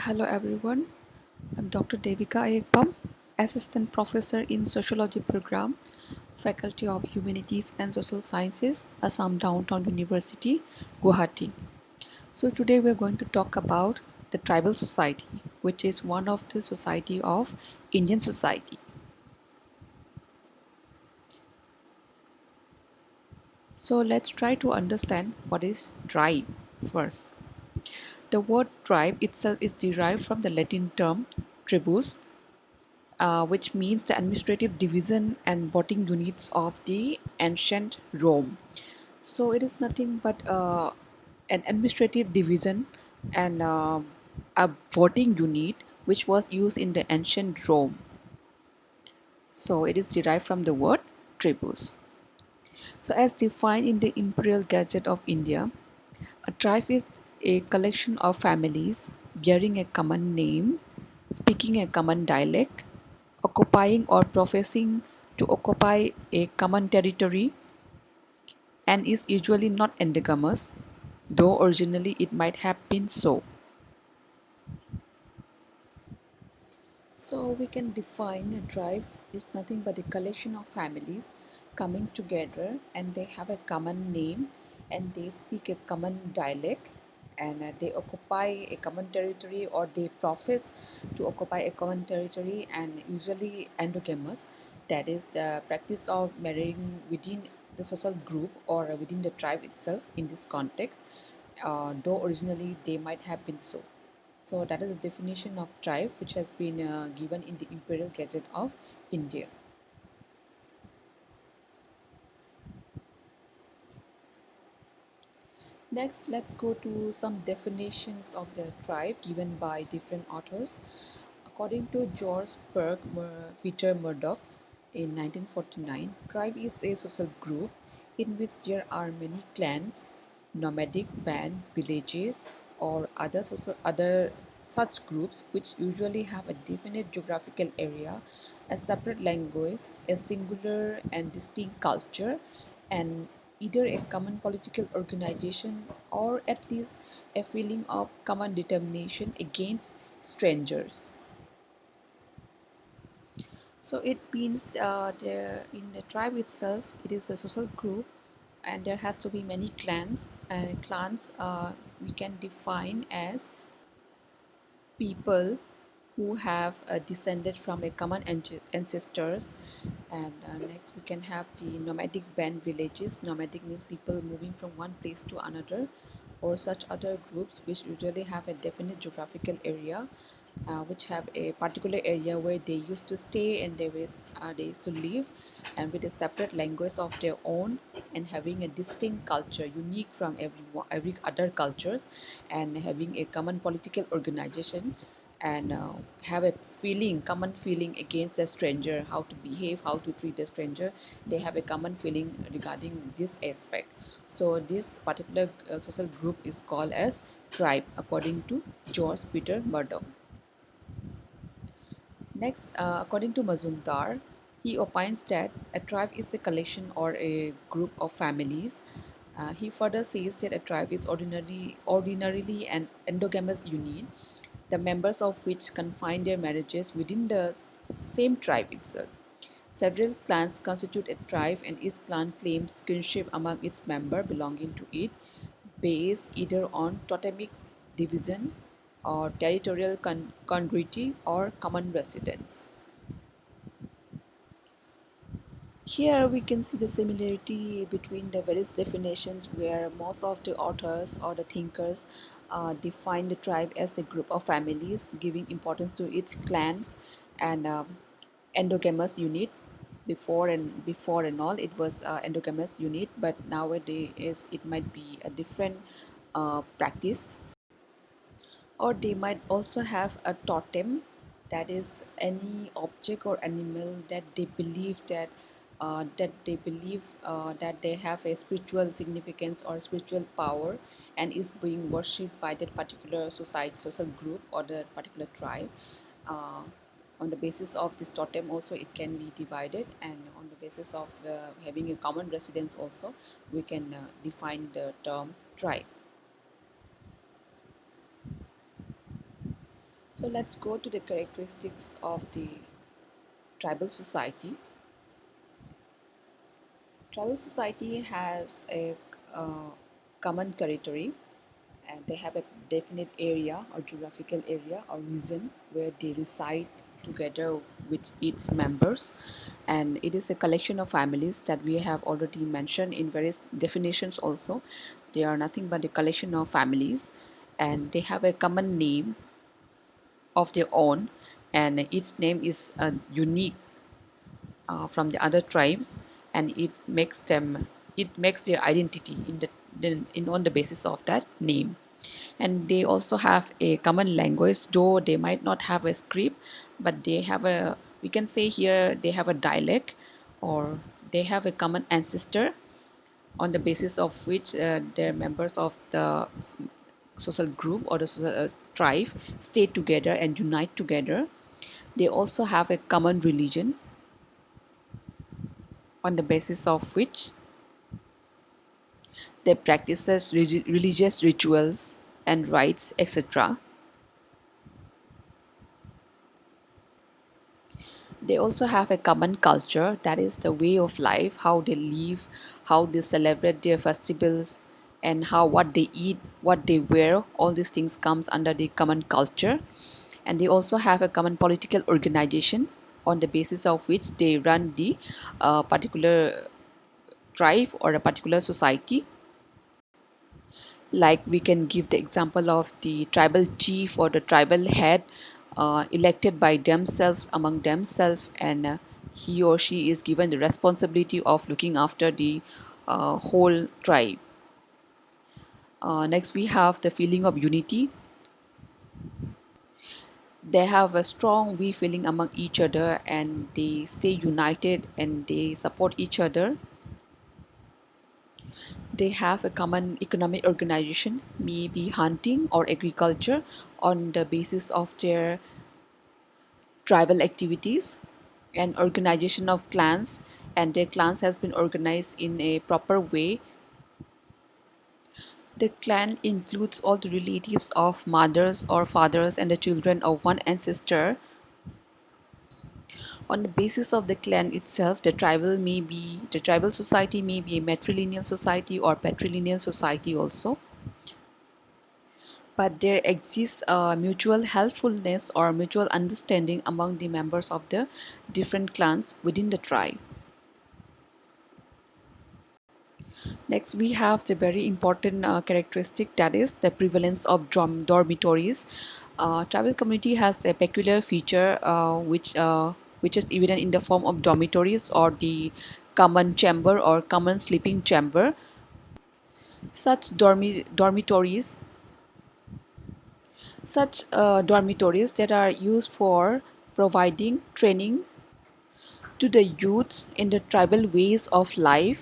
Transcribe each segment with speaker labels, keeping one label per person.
Speaker 1: Hello everyone, I'm Dr. Devika Ayekpam, Assistant Professor in Sociology Program, Faculty of Humanities and Social Sciences, Assam Downtown University, Guwahati. So today we're going to talk about the tribal society, which is one of the society of Indian society. So let's try to understand what is tribe first. The word tribe itself is derived from the Latin term tribus, which means the administrative division and voting units of the ancient Rome. So it is nothing but an administrative division and a voting unit which was used in the ancient Rome. So it is derived from the word tribus. So as defined in the Imperial Gazette of India, a tribe is a collection of families bearing a common name, speaking a common dialect, occupying or professing to occupy a common territory, and is usually not endogamous, though originally it might have been so. So we can define a tribe is nothing but a collection of families coming together, and they have a common name, and they speak a common dialect, and they occupy a common territory, or they profess to occupy a common territory, and usually endogamous, that is the practice of marrying within the social group or within the tribe itself in this context, though originally they might have been so. So that is the definition of tribe which has been given in the Imperial Gazette of India. Next, let's go to some definitions of the tribe given by different authors. According to George Peter Murdoch in 1949, tribe is a social group in which there are many clans, nomadic band, villages, or other such groups which usually have a definite geographical area, a separate language, a singular and distinct culture, and either a common political organization or at least a feeling of common determination against strangers. So it means there in the tribe itself, it is a social group, and there has to be many clans. And clans we can define as people who have descended from a common ancestors. And next we can have the nomadic band villages. Nomadic means people moving from one place to another, or such other groups which usually have a definite geographical area, which have a particular area where they used to stay, and they used to live, and with a separate language of their own, and having a distinct culture unique from every other cultures, and having a common political organization, and have a common feeling against a stranger, how to behave, how to treat a stranger. They have a common feeling regarding this aspect. So this particular social group is called as tribe according to George Peter Murdoch. Next, according to Mazumdar, he opines that a tribe is a collection or a group of families. He further says that a tribe is ordinarily an endogamous union, the members of which confine their marriages within the same tribe itself. Several clans constitute a tribe, and each clan claims kinship among its members belonging to it, based either on totemic division or territorial congruity or common residence. Here we can see the similarity between the various definitions, where most of the authors or the thinkers define the tribe as a group of families giving importance to its clans and endogamous unit. Before and all, it was endogamous unit, but nowadays it might be a different practice. Or they might also have a totem, that is any object or animal that they believe that they have a spiritual significance or spiritual power, and is being worshipped by that particular society, social group, or the particular tribe. uh, on the basis of this totem also it can be divided, and on the basis of having a common residence also we can define the term tribe. So let's go to the characteristics of the tribal society. Tribal society has a uh, common territory, and they have a definite area or geographical area or region where they reside together with its members, and it is a collection of families that we have already mentioned in various definitions also. They are nothing but a collection of families, and they have a common name of their own, and each name is unique from the other tribes, and it makes their identity in on the basis of that name. And they also have a common language, though they might not have a script, but they have a, we can say here, they have a dialect, or they have a common ancestor on the basis of which their members of the social group or the social, tribe stay together and unite together. They also have a common religion on the basis of which they practices religious rituals and rites, etc. They also have a common culture, that is the way of life, how they live, how they celebrate their festivals, and how what they eat, what they wear, all these things comes under the common culture. And they also have a common political organization on the basis of which they run the particular tribe or a particular society. Like we can give the example of the tribal chief or the tribal head, elected by themselves among themselves, and he or she is given the responsibility of looking after the whole tribe. Next we have the feeling of unity. They have a strong we feeling among each other, and they stay united and they support each other. They have a common economic organization, maybe hunting or agriculture, on the basis of their tribal activities and organization of clans, and their clans has been organized in a proper way. The clan includes all the relatives of mothers or fathers and the children of one ancestor. On the basis of the clan itself, the tribal society may be a matrilineal society or patrilineal society also. But there exists a mutual helpfulness or mutual understanding among the members of the different clans within the tribe. Next, we have the very important characteristic, that is the prevalence of dormitories. Tribal community has a peculiar feature which is evident in the form of dormitories or the common chamber or common sleeping chamber. Such dormitories dormitories that are used for providing training to the youths in the tribal ways of life.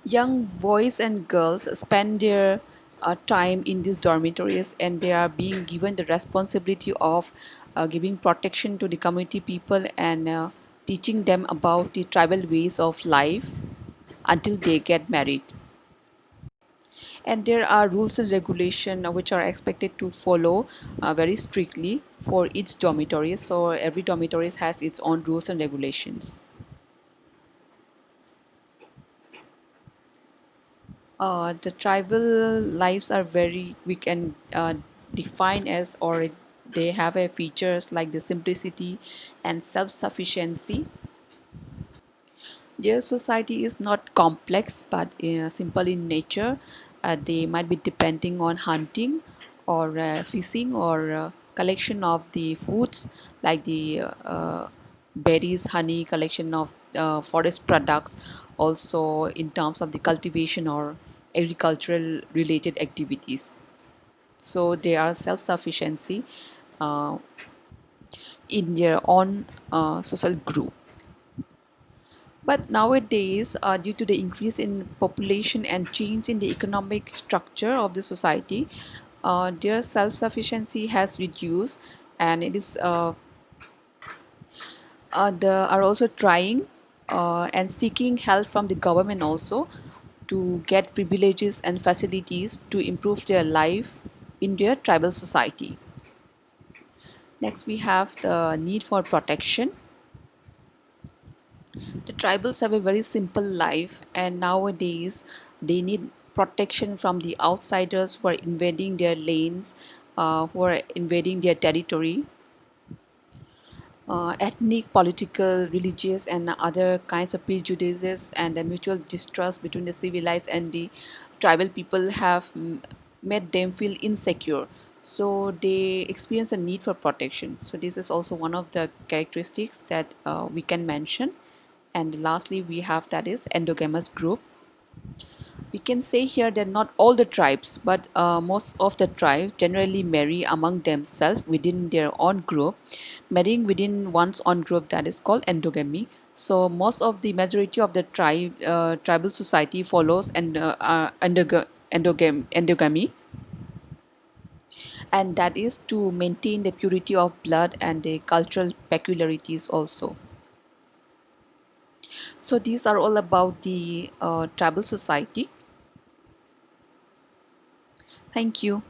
Speaker 1: Young boys and girls spend their time in these dormitories, and they are being given the responsibility of giving protection to the community people, and teaching them about the tribal ways of life until they get married. And there are rules and regulations which are expected to follow very strictly for each dormitory. So every dormitory has its own rules and regulations. The tribal lives are very, we can define as, or they have a features like the simplicity and self-sufficiency. Their society is not complex but simple in nature. They might be depending on hunting or fishing or collection of the foods like the berries, honey, collection of forest products, also in terms of the cultivation or agricultural related activities. So they are self-sufficiency uh, in their own social group. But nowadays, due to the increase in population and change in the economic structure of the society, their self-sufficiency has reduced, and it is they are also trying and seeking help from the government also to get privileges and facilities to improve their life. in their tribal society. Next, we have the need for protection. The tribals have a very simple life, and nowadays they need protection from the outsiders who are invading their lanes, who are invading their territory. Ethnic, political, religious, and other kinds of prejudices and the mutual distrust between the civilized and the tribal people have made them feel insecure. So they experience a need for protection. So this is also one of the characteristics that we can mention. And lastly, we have that is endogamous group. We can say here that not all the tribes, but most of the tribes generally marry among themselves within their own group. Marrying within one's own group, that is called endogamy. So most of the majority of the tribal society follows endogamy, and that is to maintain the purity of blood and the cultural peculiarities also. So these are all about the tribal society. Thank you.